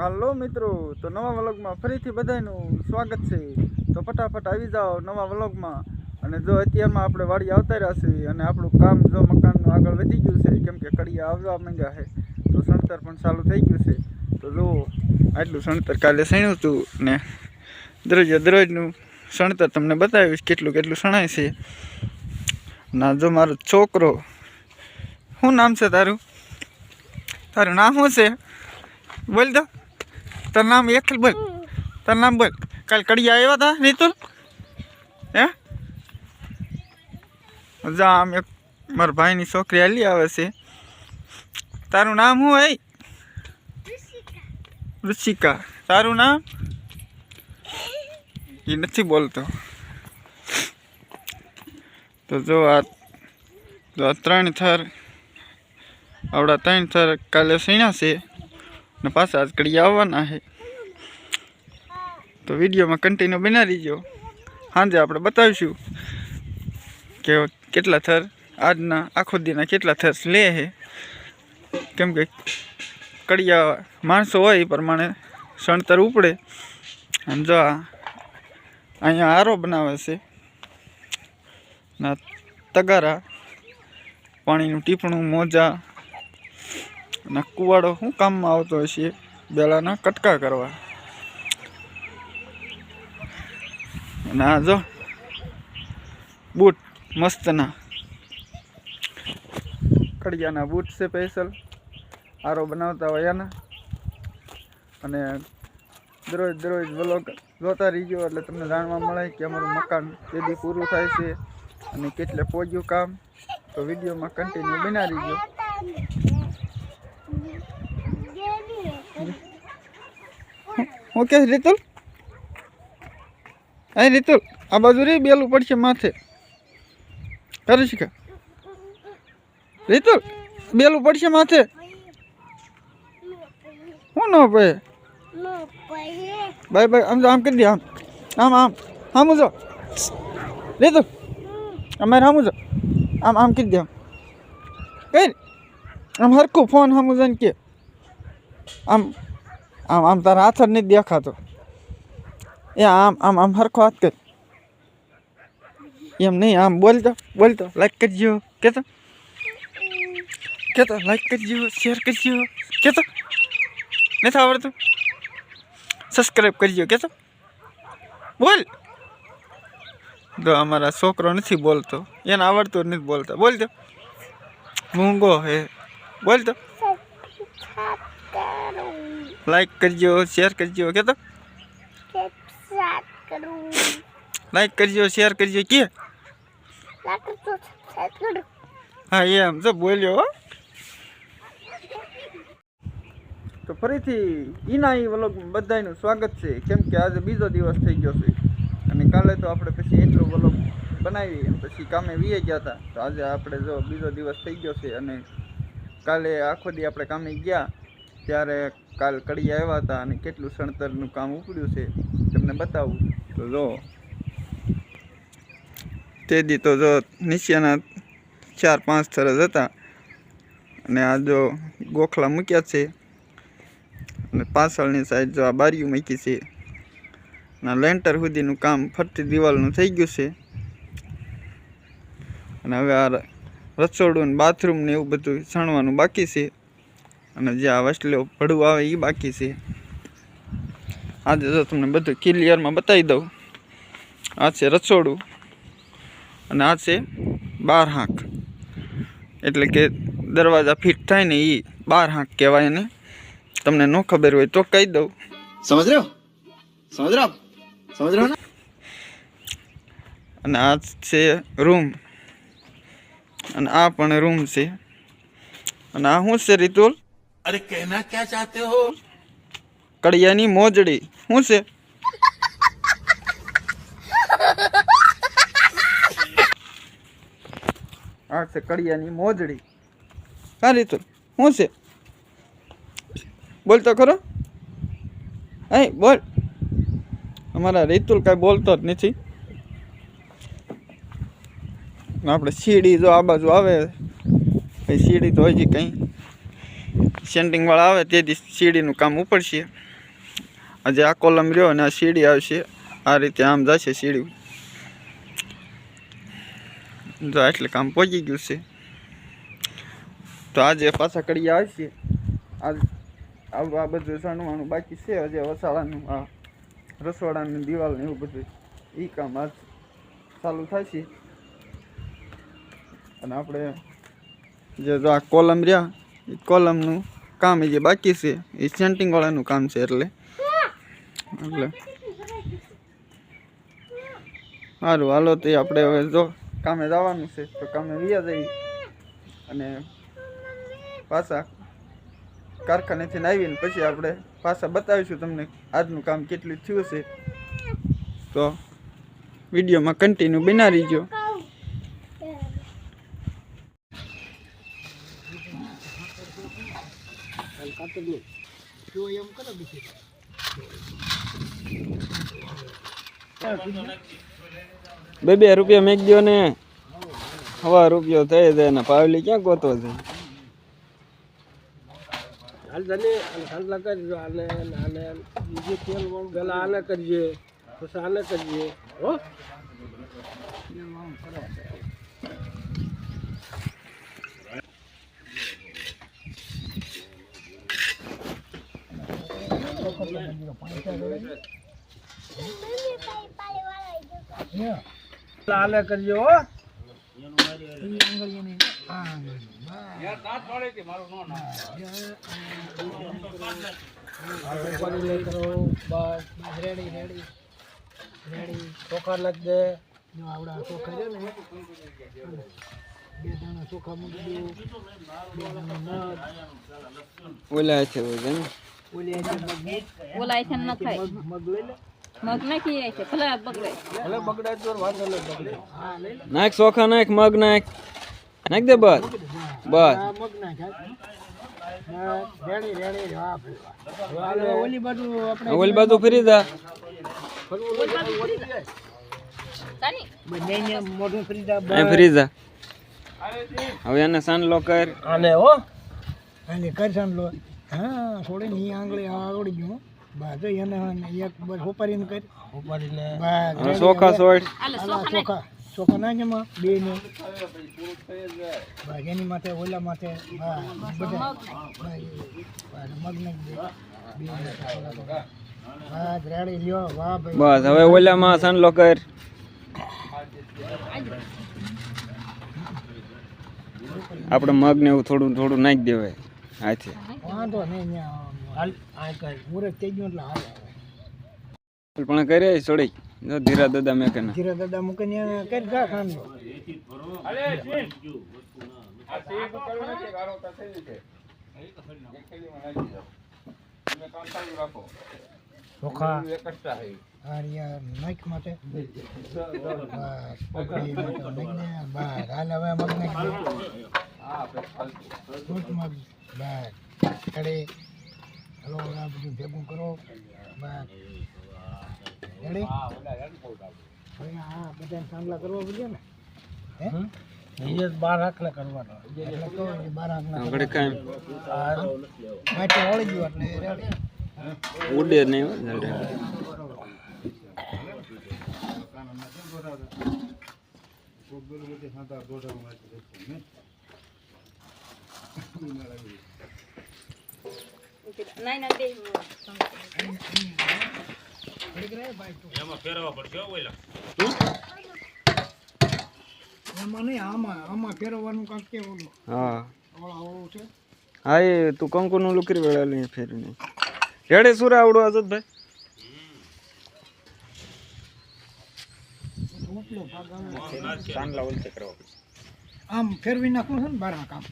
હાલો મિત્રો, તો નવા વ્લોગમાં ફરીથી બધાનું સ્વાગત છે। તો ફટાફટ આવી જાઓ નવા વ્લોગમાં। અને જો અત્યારમાં આપણે વાડી આવતા રહ્યા છીએ અને આપણું કામ જો મકાનનું આગળ વધી ગયું છે, કેમ કે કડિયા આવવા માંડ્યા છે, તો સણતર પણ ચાલુ થઈ ગયું છે। તો જો આટલું સણતર કાલે સણ્યું હતું ને દરરોજનું સણતર તમને બતાવીશ કેટલું કેટલું સણાય છે। ના જો મારો છોકરો, શું નામ છે તારું? તારું નામ શું છે? બોલ દો તાર નામ એક બોલ, તાર નામ બોલ। કાલ કડિયા આવ્યા હતા રીતુલ? હે જા આમ એક મારા ભાઈની છોકરી હાલી આવે છે। તારું નામ શું હે? ઋષિકા। તારું નામ? એ નથી બોલતો। તો જો આ ત્રણ થર આવડા ત્રણ થર કાલે સણ્યા છે ને પાછા આજ કડિયા આવવાના છે। તો વિડીયોમાં કન્ટિન્યુ બના રહીજો। સાંજે આપણે બતાવીશું કે કેટલા થર આજના આખો દીના કેટલા થર લે છે, કેમ કે કડિયા માણસો હોય એ પ્રમાણે સણતર ઉપડે। અને જો અહીંયા આરો બનાવે છે ના તગારા, પાણીનું ટીપણું, મોજા અને કુવાડો શું કામમાં આવતો હશે? બેલાના કટકા કરવા। અને આ જો બૂટ મસ્તના કડિયાના બૂટ છે, સ્પેશિયલ આરો બનાવતા હોય એના। અને દરરોજ વ્લોગ જોતા રહીજો એટલે તમને જાણવા મળે કે અમારું મકાન કેદી પૂરું થાય છે અને કેટલે પહોંચ્યું કામ। તો વિડીયોમાં કન્ટિન્યુ બના રહીજો। ઓકે રીતુલ, હા રીતુલ આ બાજુ રે બેલું પડશે માથે। કરી શીખે રીતુલ બેલું પડશે માથે। શું ન ભાઈ? બાય બાય, આમ આમ કરી દે, આમ આમ આમ આમ જો રીતુલ, અમારે આમ જો આમ આમ કરી દે, આમ કઈ આમ હરખું ફોન આમ જઈને કે આમ આમ આમ તારા હાથ જ નથી દેખાતો। એ આમ આમ આમ હરખો હાથ કર, એમ નહીં, આમ બોલતો લાઈક કરજો, કેતો લાઈક કરજો, શેર કરજો, કેતો નથી આવડતું, સબસ્ક્રાઈબ કરજો, કેતો બોલ। તો અમારા છોકરો નથી બોલતો, એને આવડતું નથી બોલતા, બોલતો મૂંગો હે, બોલતો લાઈક કરજો, શેર કરજો, કેતો લાઈક કરજો, શેર કરજો કે હા એમ તો બોલ્યો। તો ફરીથી ઈના એ વ્લોગમાં બધાનું સ્વાગત છે, કેમ કે આજે બીજો દિવસ થઈ ગયો છે અને કાલે તો આપણે પછી એટલો વ્લોગ બનાવી પછી કામે વીએ ગયા હતા। તો આજે આપણે જો બીજો દિવસ થઈ ગયો છે અને કાલે આખો દી આપણે કામે ગયા ત્યારે કાલ કડિયા આવ્યા હતા અને કેટલું સણતરનું કામ ઉપડ્યું છે તમને બતાવું। તો જો તે દી તો જો નીચેના 4-5 થર જ હતા અને આ જો ગોખલા મૂક્યા છે અને પાછળની સાઈડ જો આ બારીયું મૂકી છે અને લેન્ટર સુધીનું કામ ફરતી દિવાલનું થઈ ગયું છે। અને હવે આ રસોડું ને બાથરૂમ ને એવું બધું સણવાનું બાકી છે અને જે આ વસલો ભડું આવે એ બાકી છે। આજે જો તમને બધું ક્લિયરમાં બતાવી દઉં। આ છે રસોડું અને આ છે બાર હાંક, એટલે કે દરવાજા ફિટ થાય ને એ બાર હાંક કહેવાય એને। તમને ન ખબર હોય તો કહી દઉં, સમજ રહ્યો ને। અને આ છે રૂમ અને આ પણ રૂમ છે અને આ શું છે રીતુલ? અરે કહેના ક્યા ચાહતે હો? કડિયાની મોજડી શું છે? આ છે કડિયાની મોજડી। હા રીતુલ શું છે? બોલતો ખરો, એ બોલ। અમારા રીતુલ કાંઈ બોલતો જ નથી। આપણે સીડી જો આ બાજુ આવે, સીડી તો હજી કંઈ સેન્ટિંગ વાળા આવે તેથી સીડીનું કામ ઉપડશે। આજે આ કોલમ રહ્યો અને આ સીડી આવશે આ રીતે આમ જશે સીડી જો એટલે કામ પહોંચી ગયું છે તો આજે પાછા કડિયા આવશે આ બધું સણવાનું બાકી છે હજી વસાડાનું આ રસોડાની દિવાલ ને એવું બધું એ કામ આજ ચાલુ થશે અને આપણે જે જો આ કોલમ રહ્યા એ કોલમનું કામ જે બાકી છે એ સેન્ટિંગ વાળાનું કામ છે એટલે સારું હાલો તો આપણે હવે જો કામે જવાનું છે તો કામે વ્યા જઈએ અને પાછા કારખાનેથી આવીને પછી આપણે પાછા બતાવીશું તમને આજનું કામ કેટલું થયું છે તો વિડીયોમાં કન્ટિન્યુ બના રહીજો બે રૂપિયા મેક દો ને હવા રૂપિયો થઈ જાય ને પાવલી ક્યાં ગોતો છે હાલ તને હાલલા કરજો આને આને બીજે તેલ ગલા આને કરજે પછી આને કરજે હો આને કરજો હો ચોખા નાખ દે આવડા ચોખા છે ને બે દાણા ચોખા મૂકી દો બે દાણા ઓલા છે ઓલા છે ન થાય મગ લઈ લે મગ નાખી છે ભલે બગડે ભલે બગડા ચોર વાંધો નહીં બગડે નાખ ચોખા નાખ મગ નાખ નાખ દે બસ બસ મગ નાખ રેડી રેડી ઓલી બાજુ ફરી જા મોઢું ફરી જા ફરી જા હવે એને સાંડલો કર આને હો આને કર સાંડલો હા થોડી ની આંગળી આવડી ગયું બસ એને એક બસ ઉપાડીને કરી ઉપાડીને બસ ચોખા છોડ ચોખા ચોખા નાખ એમાં બે ને બસ એની માથે ઓલા માથે બધા મગ નાખ દે બસ રેડી લ્યો વાહ ભાઈ બસ હવે ઓલામાં સાંડલો કર આપણે મગ ને એવું થોડું થોડું નાખી દેવાય હાથે વાંધો નહીં હાલ આ કર મુરત થઈ ગયું એટલે હાલ પણ કરે છોડી જો ધીરા દાદા મેં કે ધીરા દાદા મૂકીને કરી જા ખાંડો અરે આ સેવ કરવું નથી ગારો તા થઈ છે એક થેલીમાં નાખી દો તમે કામ ચાલુ રાખો ચોખા એકસ્ટ્રા હે આરિયા નાખ માટે બસ પકડી નાખને બસ હાલ હવે મગ નાખ દે હા ફૂટ મગ બસ કડે હલો આ બધું ભેગું કરો બસ રેડી હા બધા સાંભળા કરવા પડે ને હે એ 12 આખલા કરવાનો એટલે તો 12 આખલા ઘડે કામ માથે ઓળી ગયો એટલે રેડી ઉડે નહીં હો જલ્દી એમાં નહીં આમાં ફેરવવાનું કાંક કે ઓલું હા ઓળું છે હા એ તું કંકુનું લુકરી વેળા લઈ ફેરવી નહીં રેડે સુરા આવડો આઝાદભાઈ આમ ફેરવી નાખવું છે ને બારા કામ